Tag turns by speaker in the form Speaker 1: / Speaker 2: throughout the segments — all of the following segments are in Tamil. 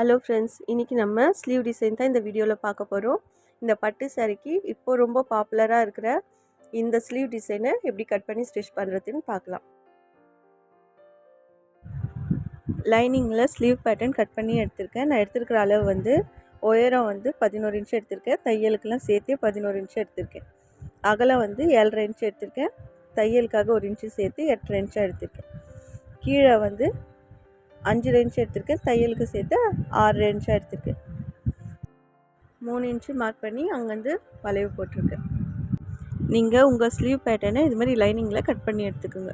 Speaker 1: ஹலோ ஃப்ரெண்ட்ஸ், இன்றைக்கி நம்ம ஸ்லீவ் டிசைன் தான் இந்த வீடியோவில் பார்க்க போகிறோம். இந்த பட்டு சாரிக்கு இப்போ ரொம்ப பாப்புலராக இருக்கிற இந்த ஸ்லீவ் டிசைனை எப்படி கட் பண்ணி ஸ்டிச் பண்ணுறதுன்னு பார்க்கலாம். லைனிங்கில் ஸ்லீவ் பேட்டர்ன் கட் பண்ணி எடுத்திருக்கேன். நான் எடுத்துருக்கிற அளவு வந்து உயரம் வந்து 11 இன்ச் எடுத்திருக்கேன். தையலுக்கெல்லாம் சேர்த்து 11 இன்ச் எடுத்திருக்கேன். அகலம் வந்து 7.5 இன்ச் எடுத்திருக்கேன். தையலுக்காக 1 இன்ச்சு சேர்த்து 8.5 இன்ச்சாக எடுத்திருக்கேன். கீழே வந்து 5 இன்ச் எடுத்திருக்கேன். தையலுக்கு சேர்த்து 6 இன்ச்சாக எடுத்திருக்கேன். 3 இன்ச்சு மார்க் பண்ணி அங்கேருந்து வளைவு போட்டிருக்கேன். நீங்கள் உங்கள் ஸ்லீவ் பேட்டர்னை இது மாதிரி லைனிங்கில் கட் பண்ணி எடுத்துக்கோங்க.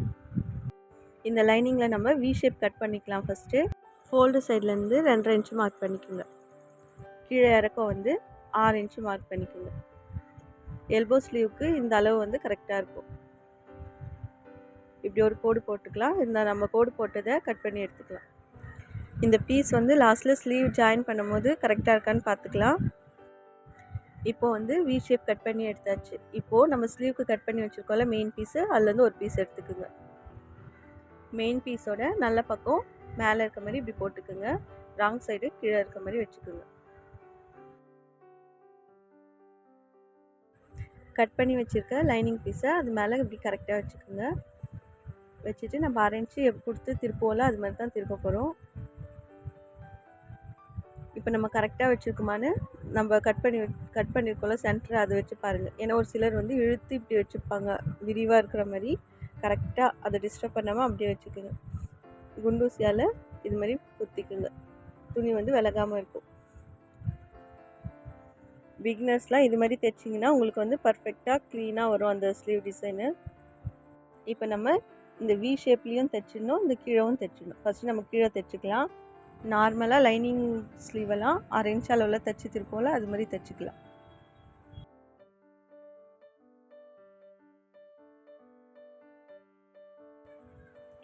Speaker 1: இந்த லைனிங்கில் நம்ம வி ஷேப் கட் பண்ணிக்கலாம். ஃபஸ்ட்டு ஃபோல்டு சைட்லேருந்து 2.5 இன்ச்சு மார்க் பண்ணிக்கோங்க. கீழே இறக்கம் வந்து 6 இன்ச்சு மார்க் பண்ணிக்கோங்க. எல்போ ஸ்லீவுக்கு இந்த அளவு வந்து கரெக்டாக இருக்கும். இப்படி ஒரு கோடு போட்டுக்கலாம். இந்த நம்ம கோடு போட்டதை கட் பண்ணி எடுத்துக்கலாம். இந்த பீஸ் வந்து லாஸ்ட்டில் ஸ்லீவ் ஜாயின் பண்ணும்போது கரெக்டாக இருக்கான்னு பார்த்துக்கலாம். இப்போது வந்து வி ஷேப் கட் பண்ணி எடுத்தாச்சு. இப்போது நம்ம ஸ்லீவுக்கு கட் பண்ணி வச்சுருக்கோம்ல மெயின் பீஸு, அதுலேருந்து ஒரு பீஸ் எடுத்துக்குங்க. மெயின் பீஸோட நல்ல பக்கம் மேலே இருக்க மாதிரி இப்படி போட்டுக்குங்க. ராங் சைடு கீழே இருக்க மாதிரி வச்சுக்கோங்க. கட் பண்ணி வச்சுருக்க லைனிங் பீஸை அது மேலே இப்படி கரெக்டாக வச்சுக்கோங்க. வச்சுட்டு நம்ம 6 இன்ச்சு கொடுத்து திருப்போம்ல, அது மாதிரி தான் திருப்ப போகிறோம். இப்போ நம்ம கரெக்டாக வச்சுருக்கோமான்னு நம்ம கட் பண்ணியிருக்கோம்ல சென்டர், அதை வச்சு பாருங்கள். ஏன்னா ஒரு சிலர் வந்து இழுத்து இப்படி வச்சுருப்பாங்க, விரிவாக இருக்கிற மாதிரி. கரெக்டாக அதை டிஸ்டர்ப் பண்ணாமல் அப்படியே வச்சுக்கோங்க. குண்டூசியால் இது மாதிரி குத்திக்குங்க. துணி வந்து விலகாமல் இருக்கும். பிகினர்ஸ்லாம் இது மாதிரி தைச்சிங்கன்னா உங்களுக்கு வந்து பர்ஃபெக்டாக க்ளீனாக வரும் அந்த ஸ்லீவ் டிசைனு. இப்போ நம்ம இந்த வி ஷேப்லேயும் தைச்சிடணும், இந்த கீழவும் தைச்சிடணும். ஃபஸ்ட்டு நம்ம கீழே தைச்சிக்கலாம். நார்மலாக லைனிங் ஸ்லீவெல்லாம் 6 இன்ச் அளவில் தைச்சி திருப்போம்ல, அது மாதிரி தைச்சிக்கலாம்.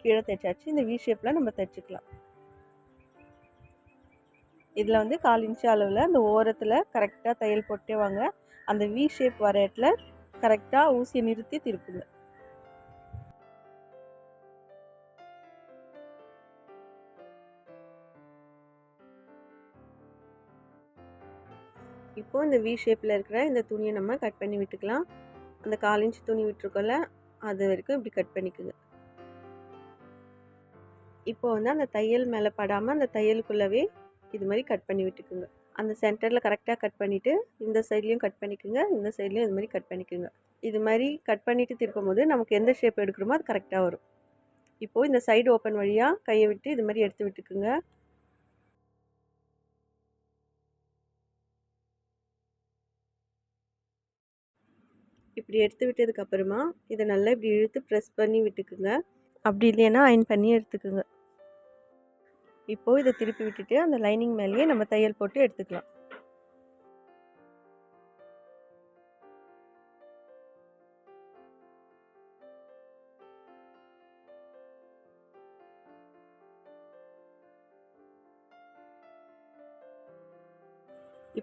Speaker 1: கீழே தைச்சாச்சு. இந்த வி ஷேப்பில் நம்ம தைச்சிக்கலாம். இதில் வந்து 1/4 இன்ச்சு அளவில் அந்த ஓரத்தில் கரெக்டாக தையல் போட்டே வாங்க. அந்த வி ஷேப் வர இடத்துல கரெக்டாக ஊசியை நிறுத்தி திருப்புங்க. இப்போது இந்த வி ஷேப்பில் இருக்கிற இந்த துணியை நம்ம கட் பண்ணி விட்டுக்கலாம். அந்த 1/4 இன்ச்சு துணி விட்டுருக்கோம்ல, அது வரைக்கும் இப்படி கட் பண்ணிக்குங்க. இப்போ வந்து அந்த தையல் மேலே படாமல் அந்த தையலுக்குள்ளவே இது மாதிரி கட் பண்ணி விட்டுக்குங்க. அந்த சென்டரில் கரெக்டாக கட் பண்ணிவிட்டு இந்த சைட்லேயும் கட் பண்ணிக்கோங்க, இந்த சைட்லேயும் இது மாதிரி கட் பண்ணிக்கோங்க. இது மாதிரி கட் பண்ணிவிட்டு திருப்பும் போது நமக்கு எந்த ஷேப் எடுக்கிறோமோ அது கரெக்டாக வரும். இப்போது இந்த சைடு ஓப்பன் வழியாக கையை விட்டு இது மாதிரி எடுத்து விட்டுக்குங்க. இப்படி எடுத்து விட்டதுக்கப்புறமா இதை நல்லா இப்படி இழுத்து ப்ரெஸ் பண்ணி விட்டுக்குங்க. அப்படி இல்லைன்னா அயன் பண்ணி எடுத்துக்குங்க. இப்போது இதை திருப்பி விட்டுட்டு அந்த லைனிங் மேலேயே நம்ம தையல் போட்டு எடுத்துக்கலாம்.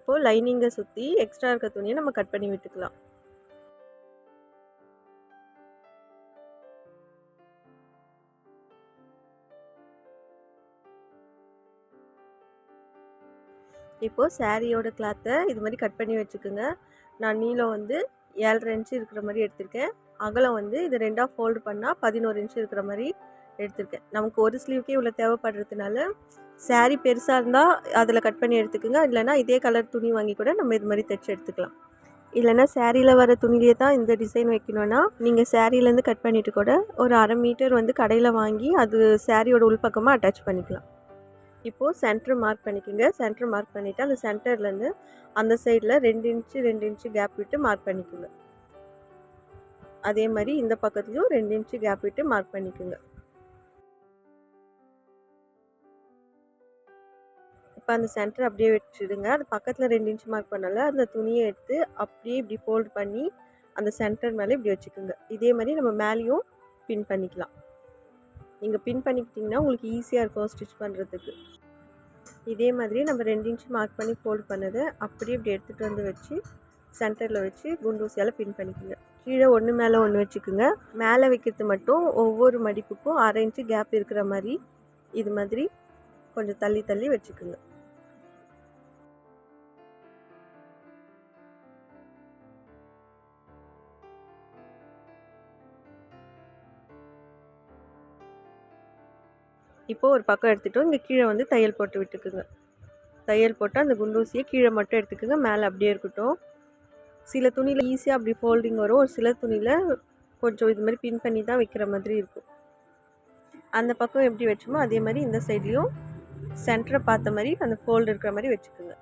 Speaker 1: இப்போது லைனிங்கை சுற்றி எக்ஸ்ட்ரா இருக்க துணியை நம்ம கட் பண்ணி விட்டுக்கலாம். இப்போது சாரியோட கிளாத்தை இது மாதிரி கட் பண்ணி வச்சுக்கோங்க. நான் நீளம் வந்து 7.5 இன்ச்சு இருக்கிற மாதிரி எடுத்திருக்கேன். அகலம் வந்து இது 2ஆக ஃபோல்டு பண்ணால் 11 இன்ச்சு இருக்கிற மாதிரி எடுத்திருக்கேன். நமக்கு ஒரு ஸ்லீவுக்கே இவ்வளோ தேவைப்படுறதுனால சாரீ பெருசாக இருந்தால் அதில் கட் பண்ணி எடுத்துக்கோங்க. இல்லைனா இதே கலர் துணி வாங்கி கூட நம்ம இது மாதிரி தைச்சி எடுத்துக்கலாம். இல்லைனா சாரியில் வர துணியிலே தான் இந்த டிசைன் வைக்கணுன்னா நீங்கள் சாரியிலேருந்து கட் பண்ணிவிட்டு கூட ஒரு 1/2 மீட்டர் வந்து கடையில் வாங்கி அது சாரியோட உள்பக்கமாக அட்டாச் பண்ணிக்கலாம். இப்போது சென்டர் மார்க் பண்ணிக்கோங்க. சென்டர் மார்க் பண்ணிவிட்டு அந்த சென்டர்லேருந்து அந்த சைடில் 2 இன்ச்சு கேப் விட்டு மார்க் பண்ணிக்கோங்க. அதே மாதிரி இந்த பக்கத்துலையும் 2 இன்ச்சு கேப் விட்டு மார்க் பண்ணிக்கோங்க. இப்போ அந்த சென்டர் அப்படியே வச்சுடுங்க. அது பக்கத்தில் 2 இன்ச்சு மார்க் பண்ணல, அந்த துணியை எடுத்து அப்படியே இப்படி ஃபோல்டு பண்ணி அந்த சென்டர் மேலே இப்படி வச்சுக்கோங்க. இதே மாதிரி நம்ம மேலேயும் பின் பண்ணிக்கலாம். நீங்கள் பின் பண்ணிக்கிட்டிங்கன்னா உங்களுக்கு ஈஸியாக இருக்கும் ஸ்டிச் பண்ணுறதுக்கு. இதே மாதிரி நம்ம 2 இன்ச்சு மார்க் பண்ணி ஃபோல்டு பண்ணதை அப்படியே இப்படி எடுத்துகிட்டு வந்து வச்சு சென்டரில் வச்சு குண்டூசியால் பின் பண்ணிக்கோங்க. கீழே ஒன்று மேலே ஒன்று வச்சுக்கோங்க. மேலே வைக்கிறது மட்டும் ஒவ்வொரு மடிப்புக்கும் 1/2 இன்ச்சு கேப் இருக்கிற மாதிரி இது மாதிரி கொஞ்சம் தள்ளி தள்ளி வச்சுக்கோங்க. இப்போது ஒரு பக்கம் எடுத்துகிட்டோம். இங்கே கீழே வந்து தையல் போட்டு விட்டுக்குங்க. தையல் போட்டு அந்த குண்டூசியை கீழே மட்டும் எடுத்துக்கோங்க, மேலே அப்படியே இருக்கட்டும். சில துணியில் ஈஸியாக அப்படி ஃபோல்டிங் வரும், ஒரு சில துணியில் கொஞ்சம் இது மாதிரி பின் பண்ணி தான் வைக்கிற மாதிரி இருக்கும். அந்த பக்கம் எப்படி வச்சோமோ அதே மாதிரி இந்த சைட்லேயும் சென்டரை பார்த்த மாதிரி அந்த ஃபோல்டு இருக்கிற மாதிரி வச்சுக்கோங்க.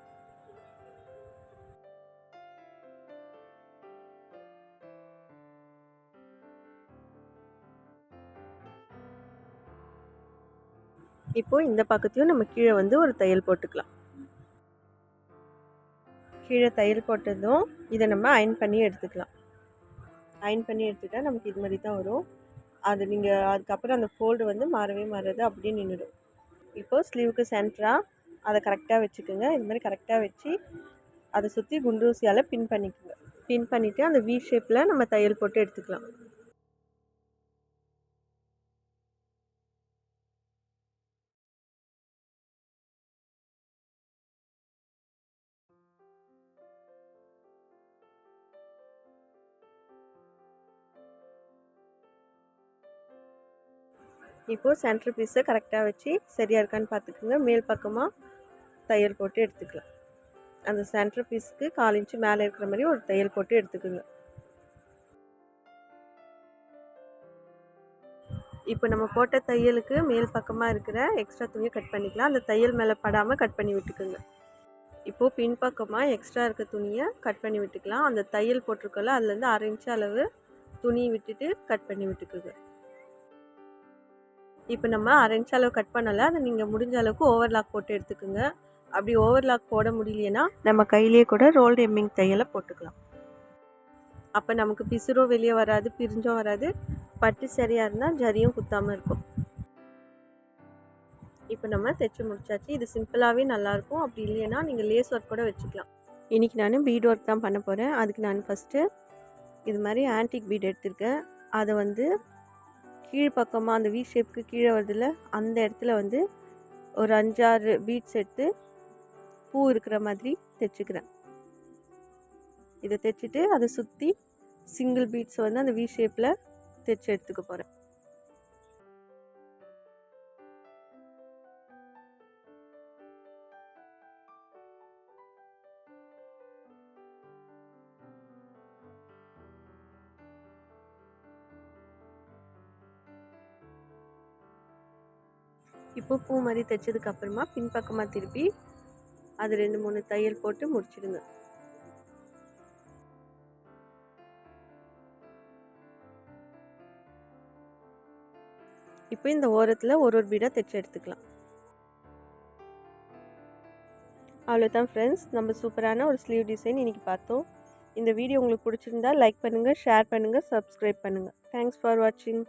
Speaker 1: இப்போது இந்த பக்கத்தையும் நம்ம கீழே வந்து ஒரு தையல் போட்டுக்கலாம். கீழே தையல் போட்டதும் இதை நம்ம அயன் பண்ணி எடுத்துக்கலாம். அயன் பண்ணி எடுத்துக்கிட்டால் நமக்கு இது மாதிரி தான் வரும். அது நீங்கள் அதுக்கப்புறம் அந்த ஃபோல்டு வந்து மாறவே மாறாது, அப்படியே நின்றுடும். இப்போது ஸ்லீவுக்கு சென்டராக அதை கரெக்டாக வச்சுக்கோங்க. இது மாதிரி கரெக்டாக வச்சு அதை சுற்றி குண்டூசியால் பின் பண்ணிக்கோங்க. பின் பண்ணிவிட்டு அந்த வி ஷேப்பில் நம்ம தையல் போட்டு எடுத்துக்கலாம். இப்போது சென்டர் பீஸை கரெக்டாக வச்சு சரியாக இருக்கான்னு பார்த்துக்குங்க. மேல் பக்கமாக தையல் போட்டு எடுத்துக்கலாம். அந்த சென்டர் பீஸுக்கு 1/4 இன்ச்சு மேலே இருக்கிற மாதிரி ஒரு தையல் போட்டு எடுத்துக்குங்க. இப்போ நம்ம போட்ட தையலுக்கு மேல் பக்கமாக இருக்கிற எக்ஸ்ட்ரா துணியை கட் பண்ணிக்கலாம். அந்த தையல் மேலே படாமல் கட் பண்ணி விட்டுக்குங்க. இப்போது பின்பக்கமாக எக்ஸ்ட்ரா இருக்க துணியை கட் பண்ணி விட்டுக்கலாம். அந்த தையல் போட்டிருக்கோம்ல, அதுலேருந்து 1/2 இன்ச்சு அளவு துணியை விட்டுட்டு கட் பண்ணி விட்டுக்குங்க. இப்போ நம்ம 1/2 இன்ச் அளவு கட் பண்ணலை, அதை நீங்கள் முடிஞ்ச அளவுக்கு ஓவர்லாக் போட்டு எடுத்துக்கோங்க. அப்படி ஓவர்லாக் போட முடியலைன்னா நம்ம கையிலே கூட ரோல்டு எம்மிங் தையலை போட்டுக்கலாம். அப்போ நமக்கு பிசுறும் வெளியே வராது, பிரிஞ்சும் வராது, பட்டு சரியாக இருந்தால் ஜரியும் குத்தாமல் இருக்கும். இப்போ நம்ம தைச்சி முடிச்சாச்சு. இது சிம்பிளாகவே நல்லாயிருக்கும். அப்படி இல்லைன்னா நீங்கள் லேஸ் ஒர்க் கூட வச்சுக்கலாம். இன்றைக்கி நான் பீட் ஒர்க் தான் பண்ண போகிறேன். அதுக்கு நான் ஃபஸ்ட்டு இது மாதிரி ஆன்டிக் பீட் எடுத்திருக்கேன். அதை வந்து கீழ்ப்பக்கமாக அந்த வி ஷேப்புக்கு கீழே வருதுல்ல, அந்த இடத்துல வந்து ஒரு 5-6 பீட்ஸ் எடுத்து பூ இருக்கிற மாதிரி தைச்சிக்கிறேன். இதை தைச்சிட்டு அதை சுற்றி சிங்கிள் பீட்ஸ் வந்து அந்த வி ஷேப்பில் தைச்சி எடுத்துக்க போகிறேன். இப்போ பூ மாதிரி தைச்சதுக்கப்புறமா பின்பக்கமாக திருப்பி அது 2-3 தையல் போட்டு முடிச்சிடுங்க. இப்போ இந்த ஓரத்தில் ஒரு பீடாக தைச்சி எடுத்துக்கலாம். அவ்வளோதான் ஃப்ரெண்ட்ஸ், நம்ம சூப்பரான ஒரு ஸ்லீவ் டிசைன் இன்றைக்கி பார்த்தோம். இந்த வீடியோ உங்களுக்கு பிடிச்சிருந்தா லைக் பண்ணுங்கள், ஷேர் பண்ணுங்கள், சப்ஸ்கிரைப் பண்ணுங்கள். தேங்க்ஸ் ஃபார் வாட்சிங்.